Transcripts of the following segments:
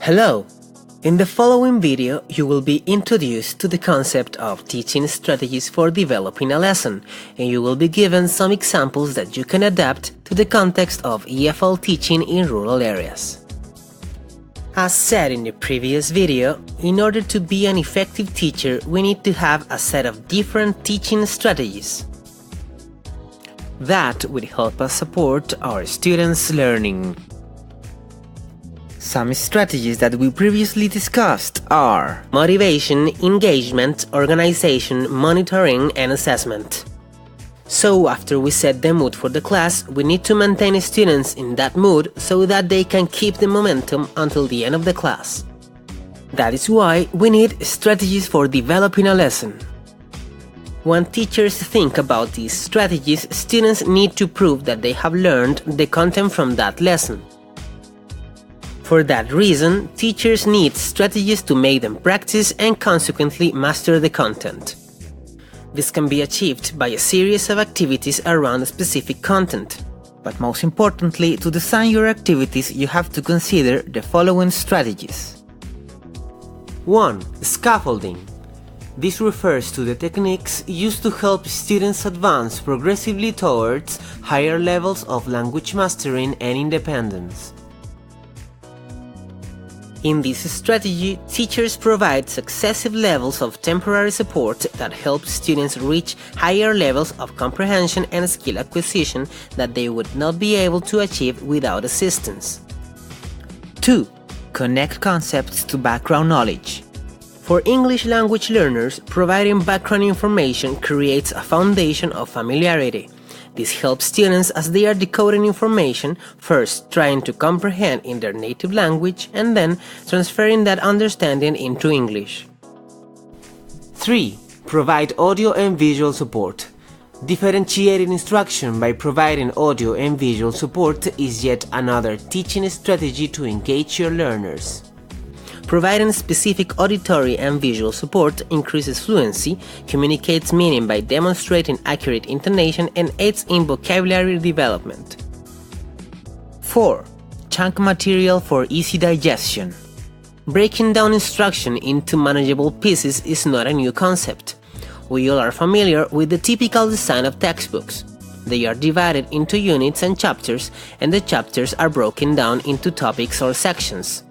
Hello! In the following video, you will be introduced to the concept of teaching strategies for developing a lesson, and you will be given some examples that you can adapt to the context of EFL teaching in rural areas. As said in the previous video, in order to be an effective teacher, we need to have a set of different teaching strategies. That would help us support our students' learning. Some strategies that we previously discussed are motivation, engagement, organization, monitoring, and assessment. So after we set the mood for the class, we need to maintain students in that mood so that they can keep the momentum until the end of the class. That is why we need strategies for developing a lesson. When teachers think about these strategies, students need to prove that they have learned the content from that lesson. For that reason, teachers need strategies to make them practice and consequently master the content. This can be achieved by a series of activities around a specific content. But most importantly, to design your activities, you have to consider the following strategies. 1. Scaffolding. This refers to the techniques used to help students advance progressively towards higher levels of language mastering and independence. In this strategy, teachers provide successive levels of temporary support that help students reach higher levels of comprehension and skill acquisition that they would not be able to achieve without assistance. 2. Connect concepts to background knowledge. For English language learners, providing background information creates a foundation of familiarity. This helps students as they are decoding information, first trying to comprehend in their native language and then transferring that understanding into English. 3. Provide audio and visual support. Differentiating instruction by providing audio and visual support is yet another teaching strategy to engage your learners. Providing specific auditory and visual support increases fluency, communicates meaning by demonstrating accurate intonation, and aids in vocabulary development. 4. Chunk material for easy digestion. Breaking down instruction into manageable pieces is not a new concept. We all are familiar with the typical design of textbooks. They are divided into units and chapters, and the chapters are broken down into topics or sections.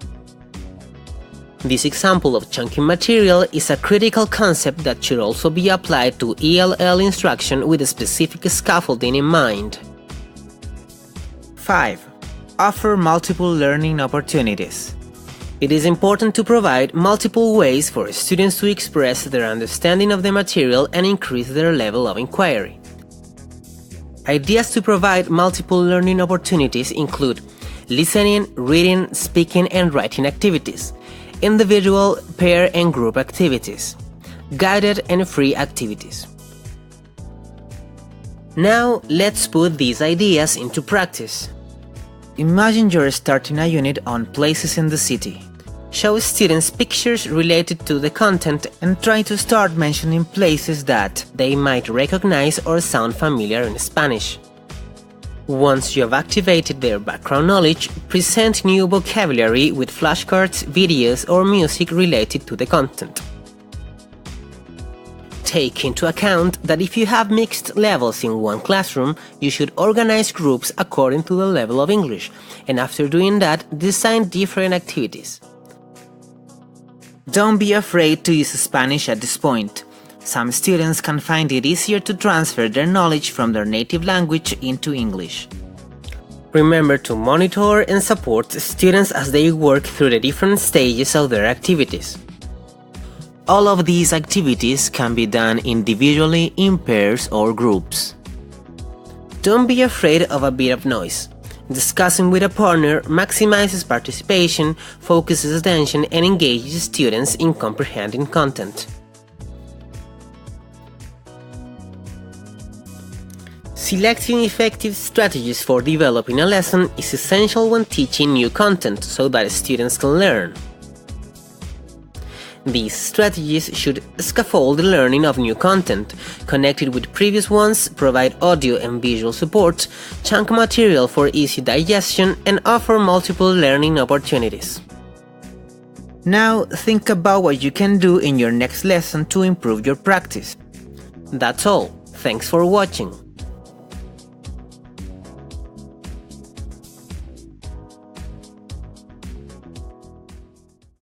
This example of chunking material is a critical concept that should also be applied to ELL instruction with a specific scaffolding in mind. 5. Offer multiple learning opportunities. It is important to provide multiple ways for students to express their understanding of the material and increase their level of inquiry. Ideas to provide multiple learning opportunities include listening, reading, speaking, and writing activities, individual, pair, and group activities, guided and free activities. Now, let's put these ideas into practice. Imagine you're starting a unit on places in the city. Show students pictures related to the content and try to start mentioning places that they might recognize or sound familiar in Spanish. Once you have activated their background knowledge, present new vocabulary with flashcards, videos, or music related to the content. Take into account that if you have mixed levels in one classroom, you should organize groups according to the level of English, and after doing that, design different activities. Don't be afraid to use Spanish at this point. Some students can find it easier to transfer their knowledge from their native language into English. Remember to monitor and support students as they work through the different stages of their activities. All of these activities can be done individually, in pairs, or groups. Don't be afraid of a bit of noise. Discussing with a partner maximizes participation, focuses attention, and engages students in comprehending content. Selecting effective strategies for developing a lesson is essential when teaching new content so that students can learn. These strategies should scaffold the learning of new content, connect it with previous ones, provide audio and visual support, chunk material for easy digestion, and offer multiple learning opportunities. Now think about what you can do in your next lesson to improve your practice. That's all. Thanks for watching.